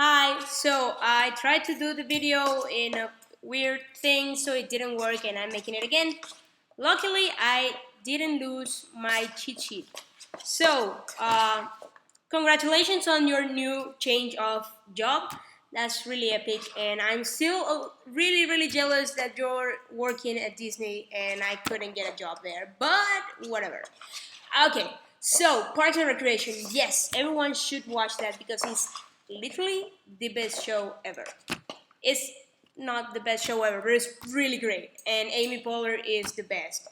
Hi, so I tried to do the video in a weird thing, so it didn't work, and I'm making it again. Luckily, I didn't lose my cheat sheet. So, congratulations on your new change of job. That's really epic, and I'm still really jealous that you're working at Disney and I couldn't get a job there, but whatever. Okay, so Parks and Recreation. Yes, everyone should watch that because it's literally the best show ever. It's not the best show ever, but it's really great. And Amy Poehler is the best.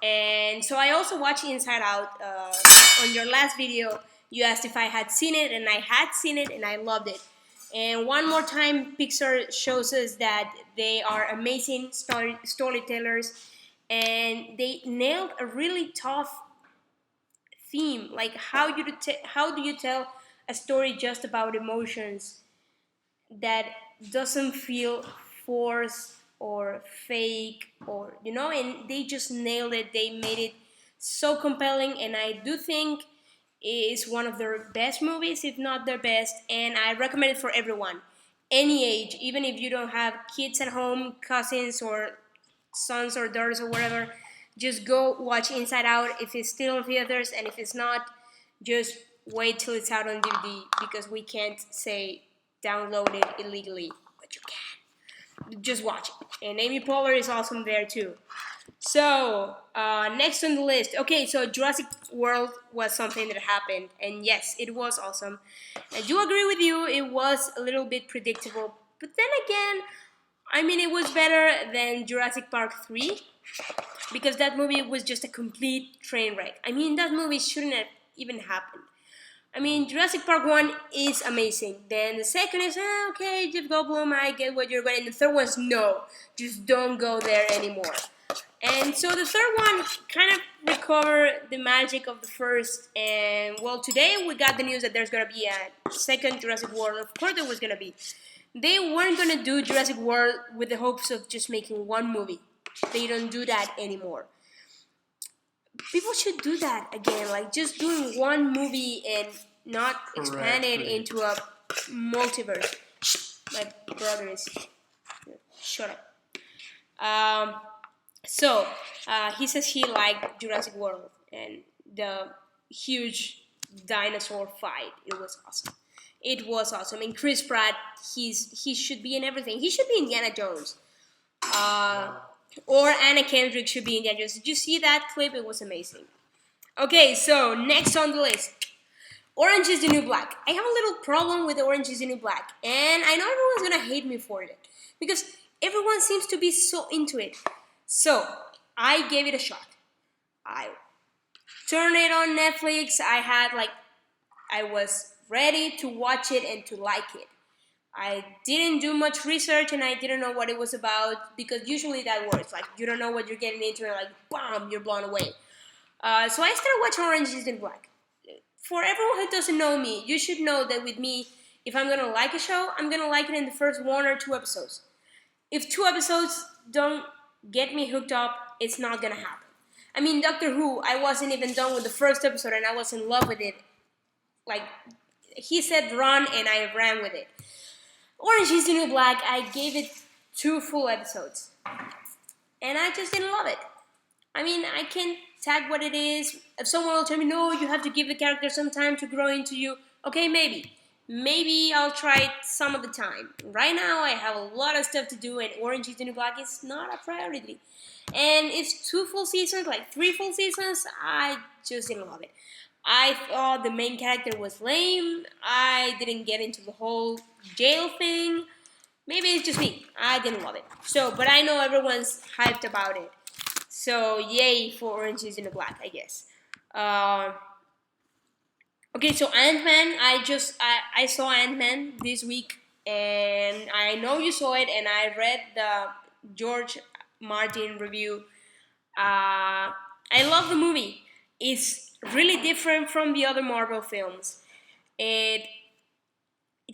And so I also watched Inside Out. On your last video, you asked if I had seen it, and I had seen it, and I loved it. And one more time, Pixar shows us that they are amazing storytellers, and they nailed a really tough theme. Like how do you tell a story just about emotions that doesn't feel forced or fake, or and they just nailed it. They made it so compelling, and I do think it's one of their best movies, if not their best, and I recommend it for everyone, any age, even if you don't have kids at home, cousins or sons or daughters or whatever. Just go watch Inside Out if it's still in theaters, and if it's not, just wait till it's out on DVD, because we can't say download it illegally, but you can. Just watch it. And Amy Poehler is awesome there too. So, next on the list. Okay, so Jurassic World was something that happened, and yes, it was awesome. I do agree with you, it was a little bit predictable, but then again, I mean, it was better than Jurassic Park 3, because that movie was just a complete train wreck. I mean, that movie shouldn't have even happened. I mean, Jurassic Park 1 is amazing. Then the second is, okay, Jeff Goldblum, I get what you're going. And the third one's, no, just don't go there anymore. And so the third one kind of recovered the magic of the first. And, well, today we got the news that there's going to be a second Jurassic World. Of course there was going to be. They weren't going to do Jurassic World with the hopes of just making one movie. They don't do that anymore. People should do that again, like just doing one movie and not expand it into a multiverse. My brother is... Shut up. So, he says he liked Jurassic World and the huge dinosaur fight. It was awesome. It was awesome. And Chris Pratt, he should be in everything. He should be Indiana Jones. Or Anna Kendrick should be Indiana Jones. Did you see that clip? It was amazing. Okay, so next on the list, Orange is the New Black. I have a little problem with Orange is the New Black, and I know everyone's gonna hate me for it because everyone seems to be so into it. So I gave it a shot. I turned it on Netflix. I was ready to watch it and to like it. I didn't do much research, and I didn't know what it was about, because usually that works. Like, you don't know what you're getting into, and like, bam, you're blown away. So I started watching Orange is the New Black. For everyone who doesn't know me, you should know that with me, if I'm going to like a show, I'm going to like it in the first 1 or 2 episodes. If 2 episodes don't get me hooked up, it's not going to happen. I mean, Doctor Who, I wasn't even done with the first episode, and I was in love with it. Like, he said run, and I ran with it. Orange is the New Black, I gave it 2 full episodes, and I just didn't love it. I mean, I can tag what it is. If someone will tell me, no, you have to give the character some time to grow into you, okay, maybe. Maybe I'll try it some of the time. Right now, I have a lot of stuff to do, and Orange is the New Black is not a priority. And it's 2 full seasons, like 3 full seasons, I just didn't love it. I thought the main character was lame. I didn't get into the whole jail thing. Maybe it's just me. I didn't love it. So, but I know everyone's hyped about it. So, yay for Orange is the New Black, I guess. Okay, so Ant-Man. I saw Ant-Man this week, and I know you saw it, and I read the George Martin review. I love the movie. It's really different from the other Marvel films. It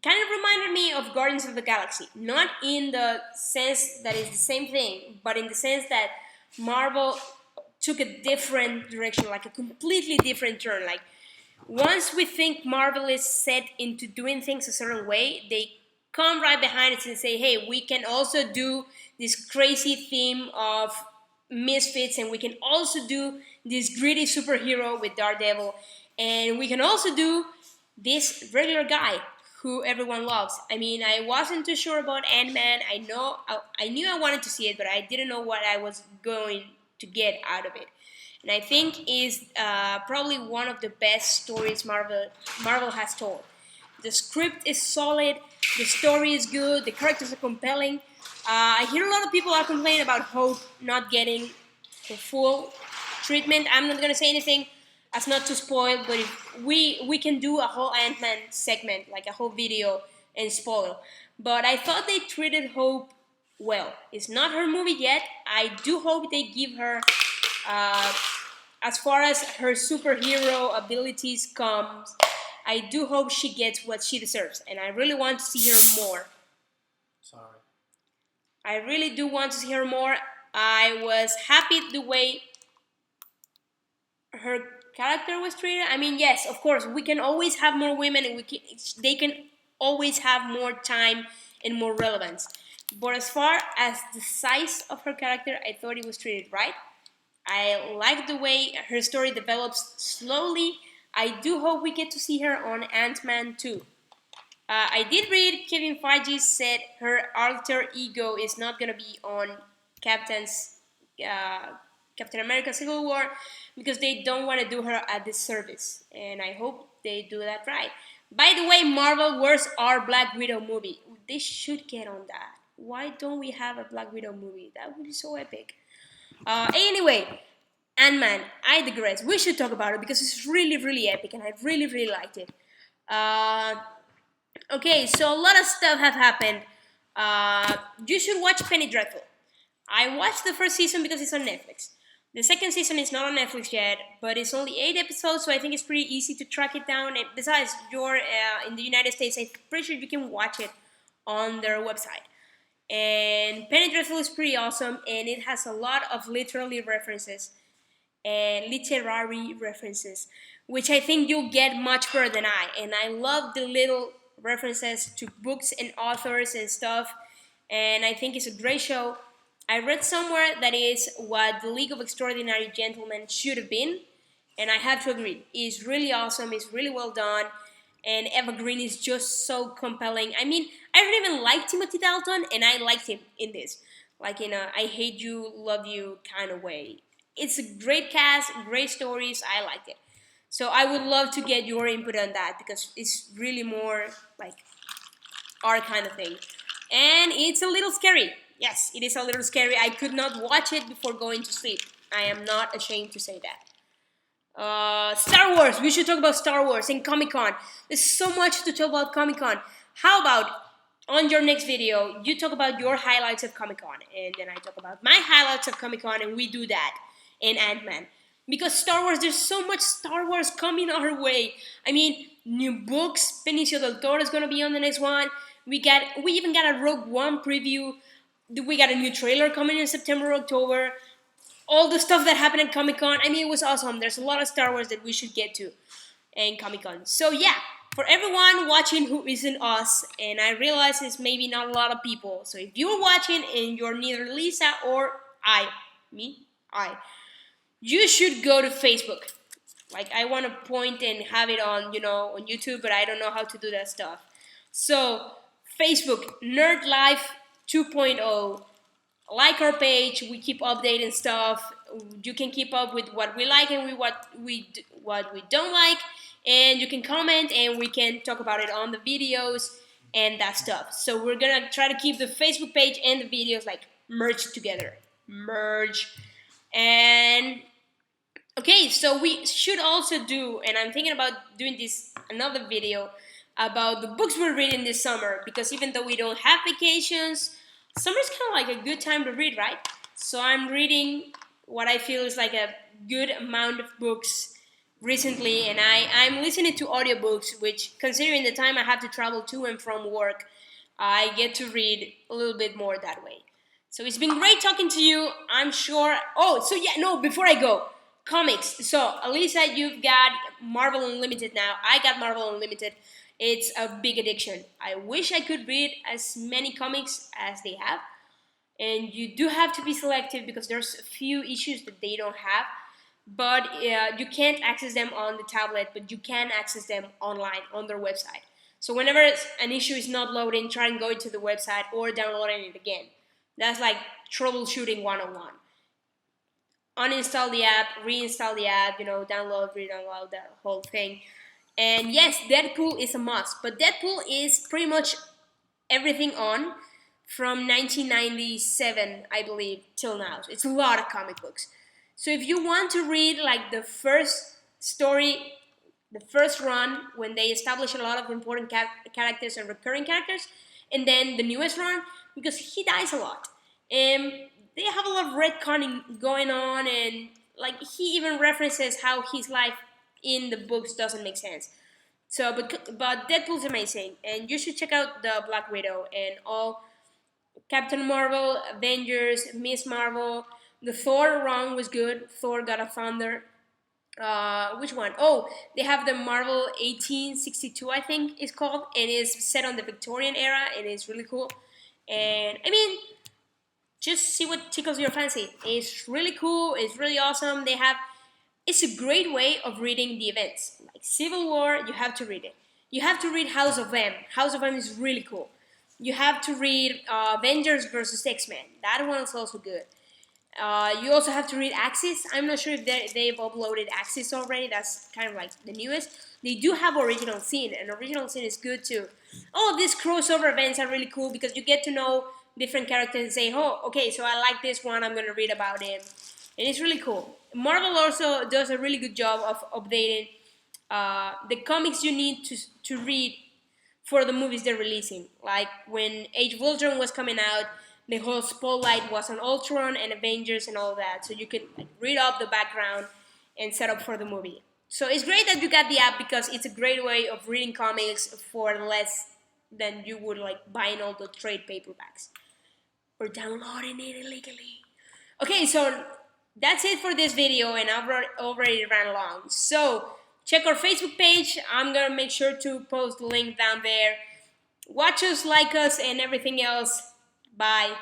kind of reminded me of Guardians of the Galaxy. Not in the sense that it's the same thing, but in the sense that Marvel took a different direction, like a completely different turn. Like, once we think Marvel is set into doing things a certain way, they come right behind us and say, hey, we can also do this crazy theme of misfits, and we can also do this gritty superhero with Daredevil, and we can also do this regular guy who everyone loves. I mean, I wasn't too sure about Ant-Man. I knew I wanted to see it, but I didn't know what I was going to get out of it. And I think is probably one of the best stories Marvel has told. The script is solid, the story is good, the characters are compelling. I hear a lot of people are complaining about Hope not getting the full treatment. I'm not gonna say anything as not to spoil, but if we can do a whole Ant-Man segment, like a whole video, and spoil. But I thought they treated Hope well. It's not her movie yet. I do hope they give her, as far as her superhero abilities comes, I do hope she gets what she deserves, and I really want to see her more. Sorry. I really do want to see her more. I was happy the way her character was treated. I mean, yes, of course, we can always have more women, and they can always have more time and more relevance. But as far as the size of her character, I thought it was treated right. I like the way her story develops slowly. I do hope we get to see her on Ant-Man 2. I did read Kevin Feige said her alter ego is not going to be on Captain's Captain America Civil War because they don't want to do her a disservice, and I hope they do that right. By the way, Marvel, where's our Black Widow movie? They should get on that. Why don't we have a Black Widow movie? That would be so epic. Anyway, Ant-Man, I digress. We should talk about it because it's really, really epic, and I really, really liked it. Uh, okay, so a lot of stuff have happened. You should watch Penny Dreadful. I watched the first season because it's on Netflix. The second season is not on Netflix yet, but it's only 8 episodes, so I think it's pretty easy to track it down. And besides, you're in the United States, I'm pretty sure you can watch it on their website. And Penny Dreadful is pretty awesome, and it has a lot of literary references, which I think you'll get much better than I. And I love the little references to books and authors and stuff, and I think it's a great show. I read somewhere that is what the League of Extraordinary Gentlemen should have been, and I have to agree. It's really awesome, it's really well done, and Eva Green is just so compelling. I mean, I don't even like Timothy Dalton, and I liked him in this, like in a I hate you, love you kind of way. It's a great cast, great stories, I liked it. So I would love to get your input on that because it's really more like our kind of thing. And it's a little scary. Yes, it is a little scary. I could not watch it before going to sleep. I am not ashamed to say that. Star Wars. We should talk about Star Wars and Comic-Con. There's so much to talk about Comic-Con. How about on your next video, you talk about your highlights of Comic-Con, and then I talk about my highlights of Comic-Con, and we do that in Ant-Man. Because Star Wars, there's so much Star Wars coming our way. I mean, new books. Benicio del Toro is gonna be on the next one. We even got a Rogue One preview. We got a new trailer coming in September, October. All the stuff that happened at Comic-Con. I mean, it was awesome. There's a lot of Star Wars that we should get to in Comic-Con. So yeah, for everyone watching who isn't us, and I realize it's maybe not a lot of people. So if you're watching and you're neither Lisa or I, you should go to Facebook. Like, I want to point and have it on, on YouTube, but I don't know how to do that stuff. So, Facebook, Nerd Life 2.0. Like our page. We keep updating stuff. You can keep up with what we like and what we don't like. And you can comment and we can talk about it on the videos and that stuff. So, we're going to try to keep the Facebook page and the videos, like, merged together. Merge. And okay, so we should also do, and I'm thinking about doing another video about the books we're reading this summer, because even though we don't have vacations, summer's kind of like a good time to read, right? So I'm reading what I feel is like a good amount of books recently, and I'm listening to audiobooks, which, considering the time I have to travel to and from work, I get to read a little bit more that way. So it's been great talking to you. I'm sure. Oh, so yeah, no, before I go, Comics. So, Alisa, you've got Marvel Unlimited now. I got Marvel Unlimited. It's a big addiction. I wish I could read as many comics as they have. And you do have to be selective because there's a few issues that they don't have. But you can't access them on the tablet, but you can access them online on their website. So whenever an issue is not loading, try and go to the website or downloading it again. That's like troubleshooting 101. Uninstall the app, reinstall the app, download, re-download, that whole thing. And yes, Deadpool is a must, but Deadpool is pretty much everything on from 1997, I believe, till now. So it's a lot of comic books. So if you want to read like the first story, the first run, when they establish a lot of important characters and recurring characters, and then the newest run, because he dies a lot. And they have a lot of retconning going on, and like he even references how his life in the books doesn't make sense. So, but Deadpool's amazing, and you should check out the Black Widow and all Captain Marvel, Avengers, Miss Marvel. The Thor run was good. Thor: God of Thunder. Which one? Oh, they have the Marvel 1862, I think it's called, and it's set on the Victorian era, and it's really cool. And I mean, just see what tickles your fancy. It's really cool. It's really awesome. It's a great way of reading the events. Like Civil War, you have to read it. You have to read House of M. House of M is really cool. You have to read Avengers vs X-Men. That one's also good. You also have to read Axis. I'm not sure if they've uploaded Axis already. That's kind of like the newest. They do have Original Sin, and Original Sin is good too. All of these crossover events are really cool because you get to know different characters and say, oh, okay, so I like this one, I'm going to read about him. And it's really cool. Marvel also does a really good job of updating the comics you need to read for the movies they're releasing. Like when Age of Ultron was coming out, the whole spotlight was on Ultron and Avengers and all that. So you could read up the background and set up for the movie. So it's great that you got the app because it's a great way of reading comics for less than you would like buying all the trade paperbacks or downloading it illegally. Okay, so that's it for this video, and I've already ran long. So check our Facebook page. I'm gonna make sure to post the link down there. Watch us, like us, and everything else. Bye.